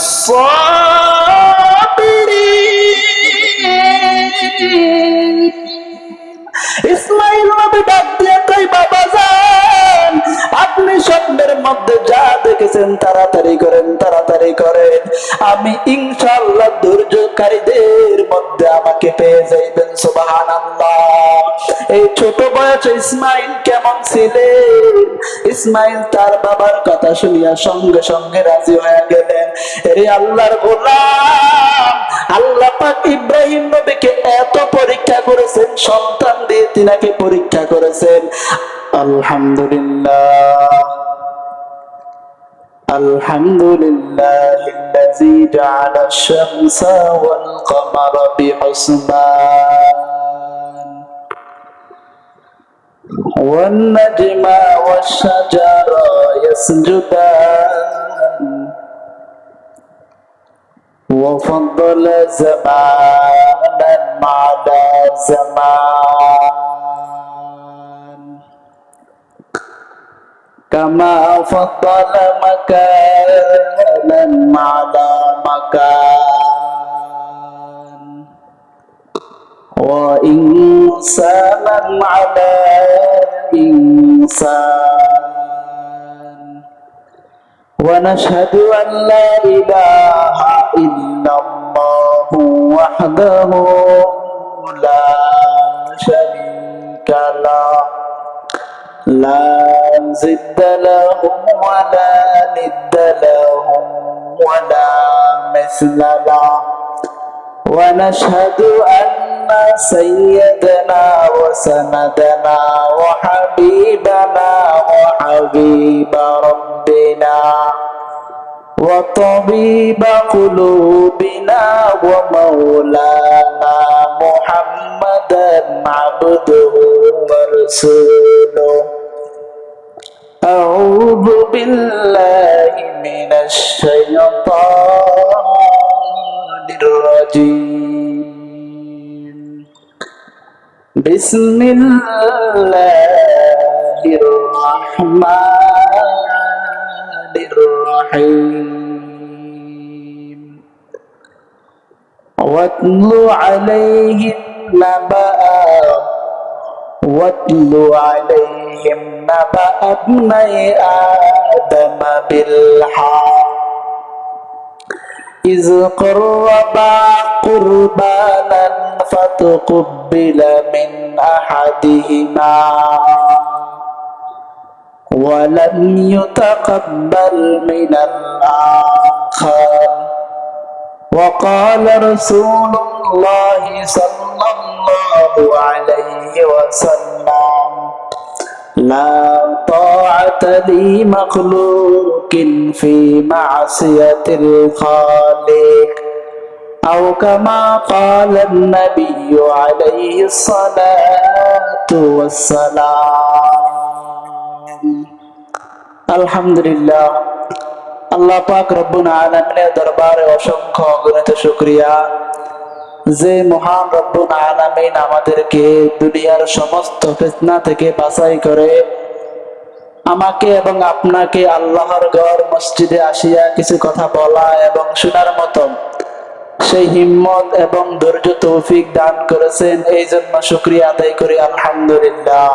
الصابرين ইসমাইল নবী ডাক দিয়ে কই, বাবা যান, আপনি স্বপ্নের মধ্যে যা দেখেছেন তাড়াতাড়ি করেন, তাড়াতাড়ি করেন, আমি ইনশাআল্লাহ ধৈর্যকারীদের মধ্যে আমাকে পেয়ে যাইবেন। সুবহানাল্লাহ। এই ছোট বয়সে ইসমাইল কেমন ছিলেন? ইসমাইল তার বাবার কথা শুনিয়া সঙ্গে সঙ্গে রাজি হয়ে গেলেন। এরে আল্লাহর গোলাম, আল্লাহ পাক ইব্রাহিম নবীকে এত পরীক্ষা করেছেন, সন্তান দিয়ে তিনাকে পরীক্ষা করেছেন। আলহামদুলিল্লাহ, আলহামদুলিল্লাহিল্লাযী জাআলা আশ-শামসা ওয়াল কামারা বিহুসবান ওয়ান নাজমা ওয়াশ-শাজারা ইয়াসজুদান وفضل زمانا على زمان كما فضل مكانا على مكان وإنسانا على إنسان ونشهد أن لا إله إلا الله وحده لا شريك له لا ضد له ولا ند له ولا مثل له ونشهد أن سيدنا وسندنا وحبيبنا وحبيب ربنا وطبيب قلوبنا ومولانا محمدا عبده ورسوله أعوذ بالله من الشيطان الرجيم بسم الله الرحمن الرحيم واتل عليهم نبأ ابني آدم بالحق إذ قربا قربانا فتقبل من أحدهما ولم يتقبل من الآخر وقال رسول الله صلى الله عليه وسلم لا طاعة لمخلوق في معصية الخالق أو كما قال النبي عليه الصلاة والسلام الحمد لله আল্লাহ পাক রব্বুল আলামিনের দরবারে অসংখ্য অগণিত শুকরিয়া যে মহান রব্বুল আলামিন আমাদেরকে দুনিয়ার সমস্ত ফিতনা থেকে বাছাই করে আমাকে এবং আপনাকে আল্লাহর ঘর মসজিদে আসিয়া কিছু কথা বলা এবং শোনার মতো সেই হিম্মত এবং ধৈর্য তৌফিক দান করেছেন। এই জন্য শুকরিয়া আদায় করি আলহামদুলিল্লাহ।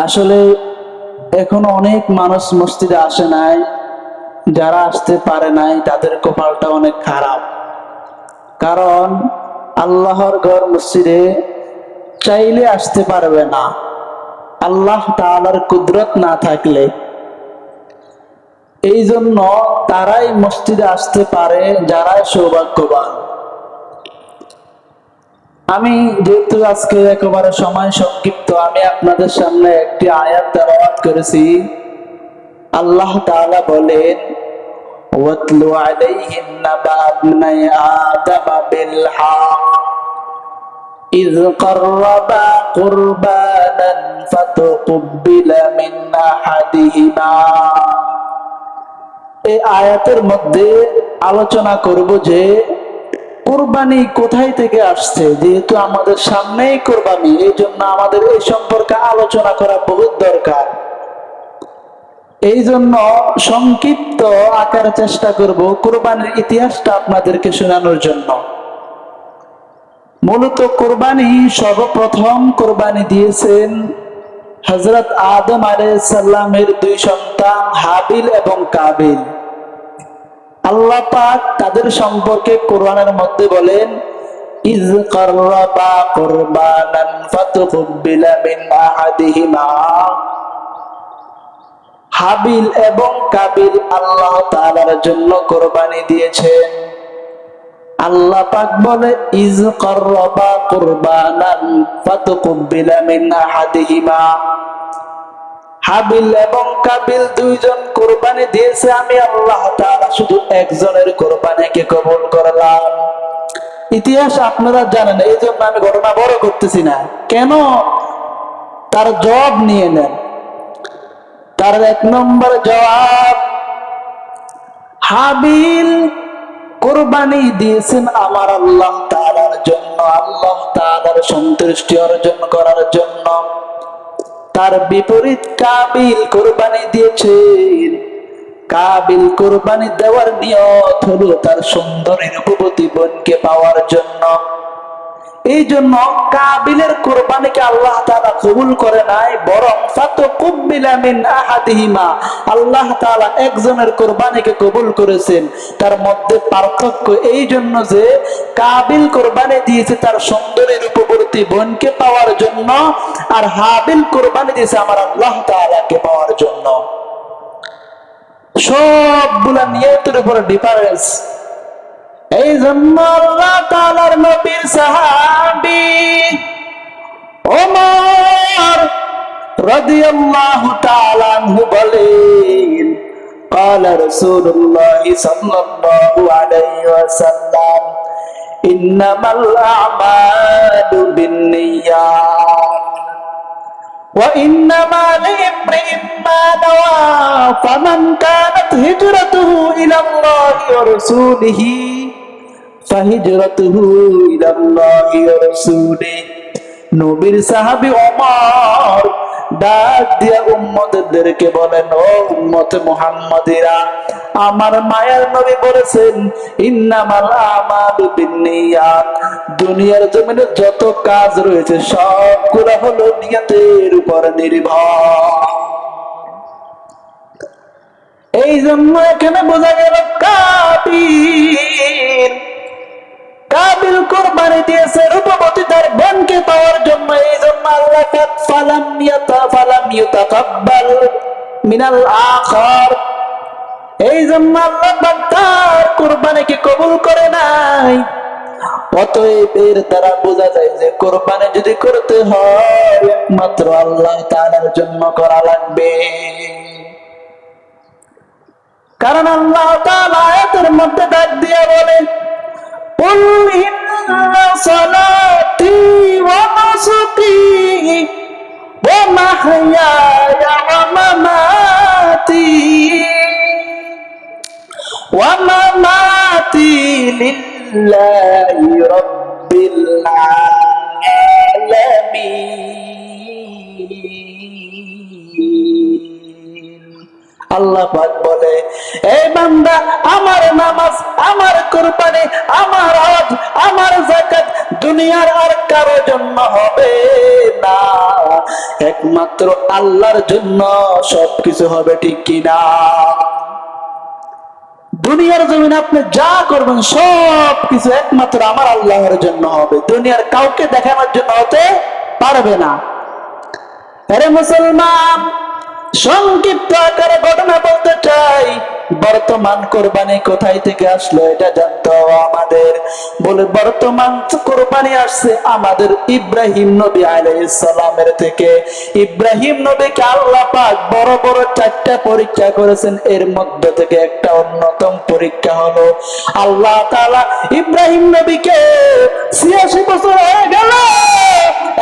আসলে এখনো অনেক মানুষ মসজিদে আসে নাই, যারা আসতে পারে নাই তাদের কপালটা অনেক খারাপ। কারণ আল্লাহর ঘর মসজিদে চাইলে আসতে পারবে না, আল্লাহ তাআলার কুদরত না থাকলে। এই জন্য তারাই মসজিদে আসতে পারে যারা সৌভাগ্যবান। আমি যেহেতু আজকে একেবারে সময় সংক্ষিপ্ত, আমি আপনাদের সামনে একটি আয়াত তেলাওয়াত করেছি। আল্লাহ তাআলা বলেন, ওয়াতলু আলাইহিম নাবা ইবনাই আদম বিল হক ইয কাররাবা কুরবানান ফাতুকবিলা মিন আহাদিহিমা। এই আয়াতের মধ্যে আলোচনা করব যে কোরবানি কোথায় থেকে আসছে? যেহেতু আমাদের সামনেই কোরবানি, এই জন্য আমাদের এই সম্পর্কে আলোচনা করা বহুত দরকার। এই জন্য সংক্ষিপ্ত আকারে চেষ্টা করব কোরবানির ইতিহাসটা আপনাদেরকে শোনানোর জন্য। মূলত কোরবানি সর্বপ্রথম কোরবানি দিয়েছেন হযরত আদম আলাইহিস সালামের দুই সন্তান হাবিল এবং কাবিল। আল্লাহ পাক তাদের সম্পর্কে কোরআনের মধ্যে বলেন, ইয কাররাবা কুরবানান ফাতুকবিলা মিন আহাদিহিমা। হাবিল এবং কাবিল আল্লাহ তাআলার জন্য কোরবানি দিয়েছেন। আল্লাহ পাক বলে, ইয কাররাবা কুরবানান ফাতুকবিলা মিন আহাদিহিমা। হাবিল এবং কাবিল দুইজন কোরবানি দিয়েছে, আমি আল্লাহ তাআলা শুধু একজনের কোরবানিকে কবুল করলাম। ইতিহাস আপনারা জানেন, এই জন্য আমি ঘটনা বড় করতেছি না। কেন? তার জবাব নিয়ে নেন। তার এক নম্বর জবাব, হাবিল কোরবানি দিয়েছেন আমার আল্লাহ তাআলার জন্য, আল্লাহ তাআলার সন্তুষ্টি অর্জন করার জন্য। তার বিপরীত কাবিল কোরবানি দিয়েছেন, কাবিল কোরবানি দেওয়ার নিয়ত হলো তার সুন্দরী রূপবতী বোনকে পাওয়ার জন্য। এই জন্য কাবিলের কোরবানিকে আল্লাহ তাআলা কবুল করে নাই, বরং ফাতুকুবিলা মিন আহাদিহিমা, আল্লাহ তাআলা একজনের কোরবানিকে কবুল করেছেন। তার মধ্যে পার্থক্য এই জন্য যে কাবিল কোরবানি দিয়েছে তার সুন্দরী রূপবতী বোনকে পাওয়ার জন্য, আর হাবিল কোরবানি দিয়েছে আমার আল্লাহ তাআলাকে পাওয়ার জন্য। সবগুলা নিয়তের উপর ডিফারেন্স। এই জন্য আল্লাহ তাআলার নবীর সাহাবী ওমর রাদিয়াল্লাহু তাআলা আনহু বলেন, قال رسول الله صلى الله عليه وسلم إنما الأعمال بالنيات وإنما لامرئ ما نوى فمن كانت هجرته إلى الله ورسوله ফাহিজরাতুহু ইলাল্লাহি ওয়া রাসূলিহি। নবীর সাহাবী ওমর ডাক দিয়া উম্মতদেরকে বলেন, ও উম্মত মুহাম্মাদিরা, আমার মায়ার নবী বলেছেন, ইন্নামাল আমালু বিন্নিয়াত, দুনিয়ার জমিনে যত কাজ রয়েছে সবগুলো হলো নিয়তের উপর নির্ভর। এই জন্য এখানে বোঝা গেল কাবিল কোরবানি দিয়েছে রূপবতী তার বোনকে পাওয়ার জন্য। এই জন্য আল্লাহ ফালাম ইউতাকাব্বাল মিনাল আখার, এই জন্য আল্লাহ তার কোরবানিকে কবুল করে নাই। অতএব এর দ্বারা বোঝা যায় যে কোরবানি যদি করতে হয় একমাত্র আল্লাহ তাআলার জন্য করা লাগবে। কারণ আল্লাহ তাআলা আয়াতের মধ্যে ডাক দিয়ে বলেন, قل إن صلاتي ونسكي ومحياي ومماتي لله رب العالمين। আল্লাহ পাক বলে, এই বান্দা, আমার নামাজ, আমার কুরবানি, আমার হজ, আমার যাকাত দুনিয়ার আর কারো জন্য হবে না, একমাত্র আল্লাহর জন্য সবকিছু হবে, ঠিক কিনা? দুনিয়ার জমিনে আপনি যা করবেন সবকিছু একমাত্র আমার আল্লাহর জন্য হবে, দুনিয়ার কাউকে দেখানোর জন্য হতে পারবে না। আরে মুসলমান, সংক্ষিপ্ত আকারে ঘটনা বলতে চাই। বর্তমান কোরবানি কোথায় থেকে আসলো এটা জানতে হবে আমাদের। বলে বর্তমান কোরবানি আসছে আমাদের ইব্রাহিম নবী আলাইহিস সালামের থেকে। ইব্রাহিম নবীকে আল্লাহ পাক বড় বড় 4টা পরীক্ষা করেছেন, এর মধ্যে থেকে একটা অন্যতম পরীক্ষা হলো আল্লাহ তাআলা ইব্রাহিম নবীকে 86 বছর হয়ে গেল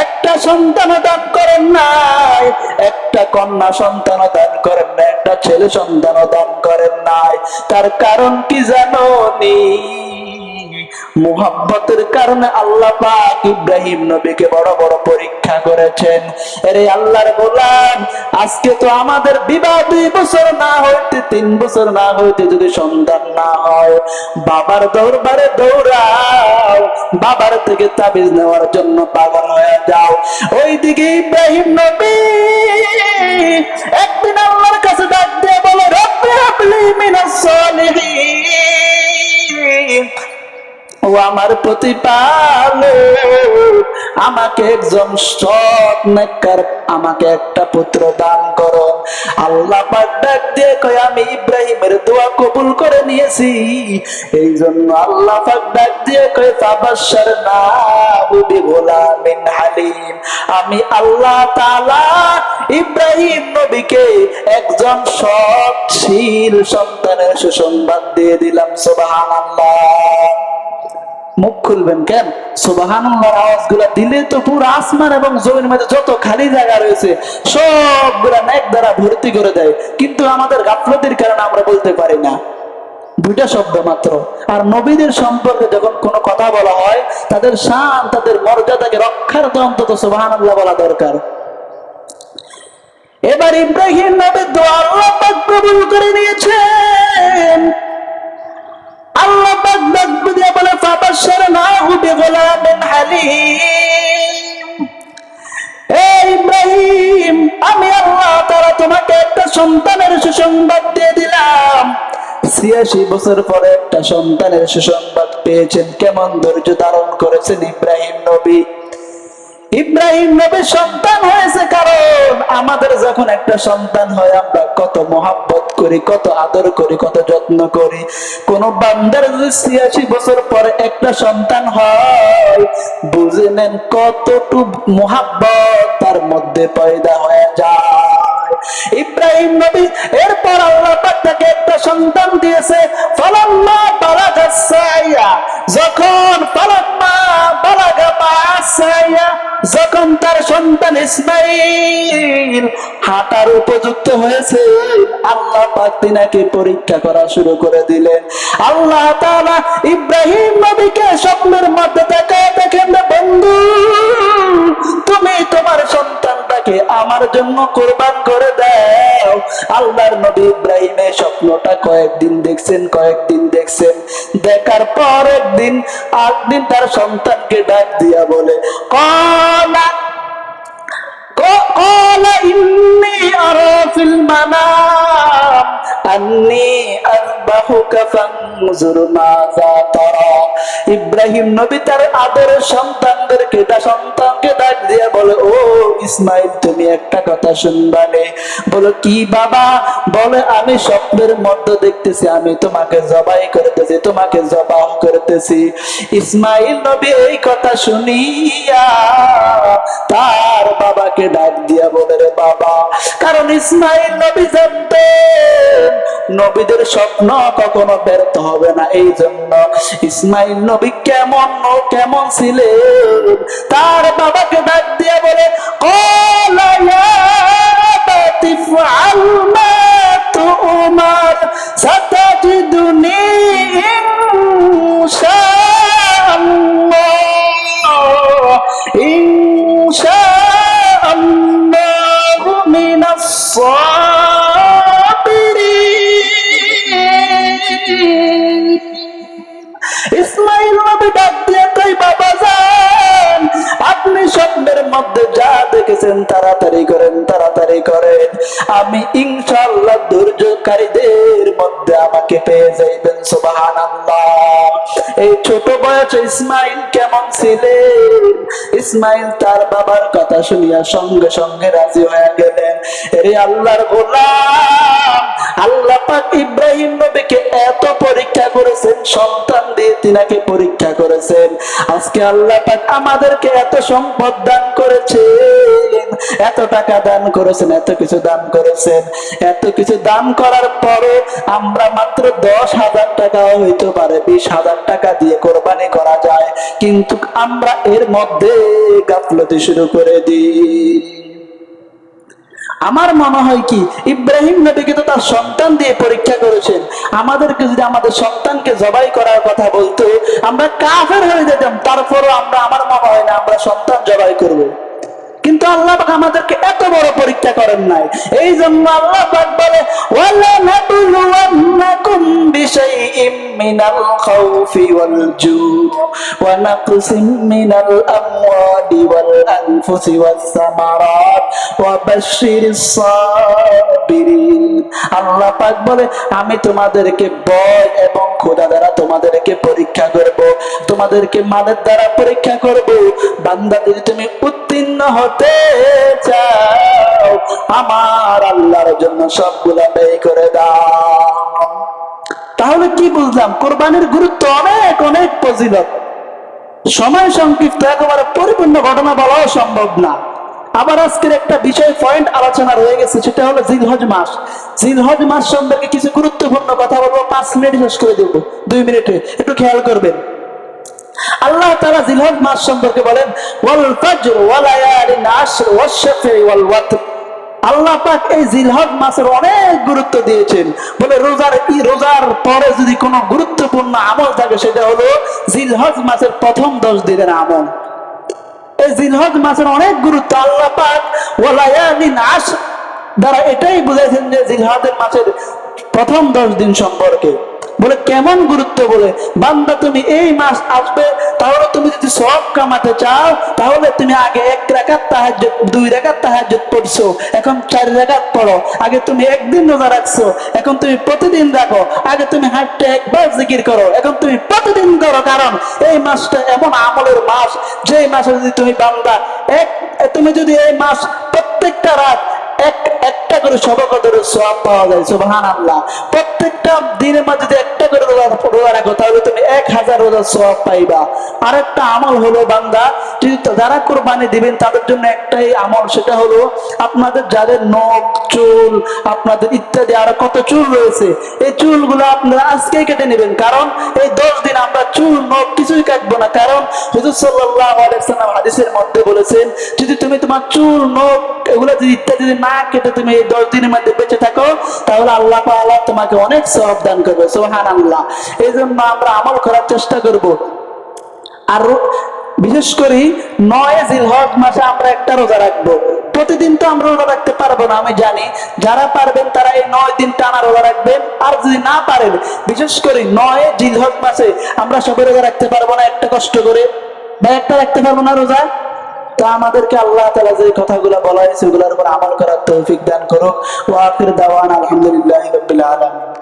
একটা সন্তান দান করেন নাই, একটা কন্যা সন্তান দান করেন নাই, একটা ছেলে সন্তান দান করেন নাই। তার কারণ কি জানো নি? মুহাব্বতের কারণে আল্লাহ পাক ইব্রাহিম নবীকে বড় বড় পরীক্ষা করেছেন। আরে আল্লাহর গোলাম, আজকে তো আমাদের বিবাহ 2 বছর না হইতে 3 বছর না হইতে যদি সন্তান না হয়, বাবার দরবারে দৌড়াও, বাবার থেকে তাবিজ নেওয়ার জন্য পাগল হয়ে যাও। ওইদিকে ইব্রাহিম নবী একদিন আল্লাহর কাছে ডাক দিয়ে বলে, রব্বি হাবলি মিনাস সালিহিন, ও আমার প্রতিপালক, আমাকে একজন সৎ নেককার, আমাকে একটা পুত্র দান করো। আল্লাহ পাক ডাক দিয়ে কয়, আমি ইব্রাহিমের দোয়া কবুল করে নিয়েছি, এই জন্য আল্লাহ পাক ডাক দিয়ে কয়, ফাবাশশারনাহু বিগুলামিন হালিম, আমি আল্লাহ তাআলা ইব্রাহিম নবীকে একজন সৎশীল সন্তানের সুসংবাদ দিয়ে দিলাম। সুবহানাল্লাহ। মুখ খুলবেন কেন? সুবহানাল্লাহর আওয়াজগুলো দিলে তো পুরো আসমান এবং জমিনের মধ্যে যত খালি জায়গা রয়েছে সবগুলা নেক দ্বারা ভর্তি করে দেয়, কিন্তু আমাদের গাফলতির কারণে আমরা বলতে পারি না। 2টা শব্দ মাত্র। আর নবীদের সম্পর্কে যখন কোনো কথা বলা হয়, তাদের শান, তাদের মর্যাদাকে রক্ষার তো অন্তত সুবহানাল্লাহ বলা দরকার। এবার ইব্রাহিম নবীর দোয়া আল্লাহ পাক কবুল করে নিয়েছেন। আল্লাহ পাক ডাক দিয়ে বলে, ফাবাশশারনাহু বিগুলামিন হালিম, এই ইব্রাহিম, আমি আল্লাহ তাআলা তোমাকে একটা সন্তানের সুসংবাদ দিয়ে দিলাম। 86 বছর পরে একটা সন্তানের সুসংবাদ পেয়েছেন। কেমন ধৈর্য ধারণ করেছেন ইব্রাহিম নবী। ইব্রাহিম নবীর সন্তান হয়েছে, কারণ আমাদের যখন একটা সন্তান হয় আমরা কত মহাব্বত করি, কত আদর করি, কত যত্ন করি। কোন বান্দার যদি 86 বছর পরে একটা সন্তান হয়, বুঝে নেন কতটুকু মহাব্বত তার মধ্যে পয়দা হয়ে যায়। ইব্রাহিম নবী এরপর আল্লাহ পাক তাকে একটা সন্তান দিয়েছে। ফালাম্মা বালাগা সাইয়া, যখন ফালাম্মা বালাগা সাইয়া, যখন তার সন্তান ইসমাইল হাঁটার উপযুক্ত হয়েছে, আল্লাহ পাক তিনাকে পরীক্ষা করা শুরু করে দিলেন। আল্লাহ তাআলা ইব্রাহিম নবীকে স্বপ্নের মধ্যে তাকায় দেখেন, বন্ধু, তুমি তোমার সন্তানটাকে আমার জন্য কুরবান করে দাও। আল্লাহর নবী ইব্রাহিম এই স্বপ্নটা কয়েকদিন দেখছেন। দেখার পর একদিন তার সন্তানকে ডাক দিয়া বলে, قال إني أرى في المنام أني أذبحك فانظر ماذا ترى। ইব্রাহিম নবী তার আদরের সন্তানকে ডাক দিয়ে বলে, ও ইসমাইল, তুমি একটা কথা শুনবানে। বলো, কি বাবা? বলে, আমি স্বপ্নের মধ্যে দেখতেছি আমি তোমাকে জবাই করতেছি। ইসমাইল নবী এই কথা শুনিয়া তার বাবাকে ডাক দিয়া বলে, রে বাবা, কারণ ইসমাইল নবী জানতেন নবীদের স্বপ্ন কখনো ব্যর্থ হবে না। এই জন্য ইসমাইল নবী কেমন ছিলেন, তার বাবাকে ডাক দিয়া বলে, ক্বালা ইয়া আবাতি ইফআল মা তু'মার সাতাজিদুনি ইনশাআল্লাহু মিনাস সাবিরিন। ইসমাইল নবী ডাক দিয়ে কই, বাবা যান, আপনি স্বপ্নের মধ্যে যা দেখেছেন তাড়াতাড়ি করেন, আমি ইনশাআল্লাহ ধৈর্যকারীদের মধ্যে আমাকে পেয়ে যাইবেন। সুবহানাল্লাহ। এই ছোট বয়সে ইসমাইল কেমন ছিলেন? ইসমাইল তার বাবার কথা শুনিয়া সঙ্গে সঙ্গে রাজি হয়ে গেলেন। এরে আল্লাহর গোলাম, আল্লাহ পাক ইব্রাহিম নবীকে এত পরীক্ষা করেছেন, সন্তান দিয়ে তিনাকে পরীক্ষা করেছেন। আজকে আল্লাহ পাক আমাদেরকে এত সম্পদ দান করেছেন, এত টাকা দান করেছেন, এত কিছু দান করেছেন। এত কিছু দান করার পরে আমরা মাত্র 10,000 টাকা হইতে পারে 20,000 টাকা দিয়ে কোরবানি করা যায়, কিন্তু আমরা এর মধ্যে গাফলতি শুরু করে দিই। আমার মনে হয় কি, ইব্রাহিম নবীকে তো তার সন্তান দিয়ে পরীক্ষা করেছেন, আমাদেরকে যদি আমাদের সন্তানকে জবাই করার কথা বলতো আমরা কাফের হয়ে যেতাম, তারপরও আমরা, আমার মনে হয় না আমরা সন্তান জবাই করব। কিন্তু আল্লাহ পাক আমাদেরকে এত বড় পরীক্ষা করেন নাই। এই জন্য আল্লাহ পাক বলে ওয়ালা নাবলুওয়ান্নাকুম বিশাইইম মিনাল খাউফি ওয়াল জু'i ওয়া নাকসিম মিনাল আমওয়ালি ওয়াল আনফুসি ওয়াস সামারাত ওয়া বাশশিরিস সাবিরিন। আল্লাহ পাক বলে আমি তোমাদেরকে ভয় এবং ক্ষুধা দ্বারা তোমাদেরকে পরীক্ষা করব, তোমাদেরকে মালের দ্বারা পরীক্ষা করব। বান্দা যদি তুমি উত্তীর্ণ হতে চাও আমার আল্লাহর জন্য সবগুলা ব্যয় করে দাও। তাহলে কি বুঝলাম? কোরবানির গুরুত্ব অনেক অনেক ফজিলত। সময় সংক্ষিপ্ত, একেবারে পরিপূর্ণ ঘটনা বলাও সম্ভব না। আবার আজকের একটা বিষয় পয়েন্ট আলোচনা রয়ে গেছে, সেটা হলো জিলহজ মাস। জিলহজ মাস সম্পর্কে কিছু গুরুত্বপূর্ণ কথা বলবো, 5 মিনিট শেষ করে দেবো, 2 মিনিটে, একটু খেয়াল করবেন। আল্লাহ তাআলা জিলহজ মাস সম্পর্কে বলেন ওয়াল ফাজর ওয়া লায়ালিন আশর ওয়াশ শাফি ওয়াল ওয়াতর। আল্লাহ পাক এই জিলহজ মাসের অনেক গুরুত্ব দিয়েছেন। বলে রোজার পরে যদি কোনো গুরুত্বপূর্ণ আমল থাকে সেটা হলো জিলহজ মাসের প্রথম 10 দিনের আমল। এই জিলহজ মাসের অনেক গুরুত্ব। আল্লাহ পাক ওয়া লায়ালিন আশর দ্বারা এটাই বুঝাইছেন যে জিলহজ মাসের প্রথম 10 দিন সম্পর্কে। বলে কেমন গুরুত্ব? বলে বান্দা তুমি এই মাস আসবে, তাহলে তুমি যদি সওয়াব কামাতে চাও তাহলে তুমি আগে 1 রাকাত তাহাজ্জুদ, 2 রাকাত তাহাজ্জুদ পড়ছো, এখন 4 রাকাত পড়ো। আগে তুমি একদিন রোজা রাখছো, এখন তুমি প্রতিদিন রাখো। আগে তুমি হাঁটতে একবার জিকির করো, এখন তুমি প্রতিদিন করো। কারণ এই মাসটা এমন আমলের মাস, যে মাসে যদি তুমি বান্দা তুমি যদি এই মাস প্রত্যেকটা রাত একটা করে সবকদরের সওয়াব পাওয়া যায়। সুবহানাল্লাহ। প্রত্যেকটা দিনের মধ্যে যদি একটা করে রোজা রাখো তাহলে তুমি 1000 রোজার সওয়াব পাইবা। আরেকটা আমল হলো বান্দা যারা কুরবানি দিবেন তাদের জন্য একটাই আমল, সেটা হলো আপনাদের যাদের নখ, চুল, আপনাদের ইত্যাদি আরো কত চুল রয়েছে, এই চুলগুলো আপনারা আজকেই কেটে নেবেন। কারণ এই 10 দিন আমরা চুল, নখ কিছুই কাটবো না। কারণ হুজুর সাল্লাল্লাহু আলাইহি ওয়াসাল্লাম হাদিসের মধ্যে বলেছেন, যদি তুমি তোমার চুল, নখ এগুলো যদি ইত্যাদি না কেটে তুমি এই 10 দিনের মধ্যে বেঁচে থাকো তাহলে আল্লাহ তাআলা তোমাকে অনেক সওয়াব দান করবে। সুবহানাল্লাহ। এই জন্য আমরা আমল করার চেষ্টা করব। আর বিশেষ করে 9 জিলহজ মাসে আমরা একটা রোজা রাখবো। প্রতিদিন তো আমরা রোজা রাখতে পারবো না, আমি জানি। যারা পারবেন তারা এই 9 দিন টানা রোজা রাখবেন। আর যদি না পারেন, বিশেষ করে 9 জিলহজ মাসে আমরা সবাই রোজা রাখতে পারবো না, একটা কষ্ট করে বা একটা রাখতে পারবো না রোজা। তো আমাদেরকে আল্লাহ তাআলা যে কথাগুলো বলা হয়েছে ওগুলোর উপর আমল করার তৌফিক দান করুক। ওয়া আখির দাওয়ানা আলহামদুলিল্লাহি রাব্বিল আলামিন।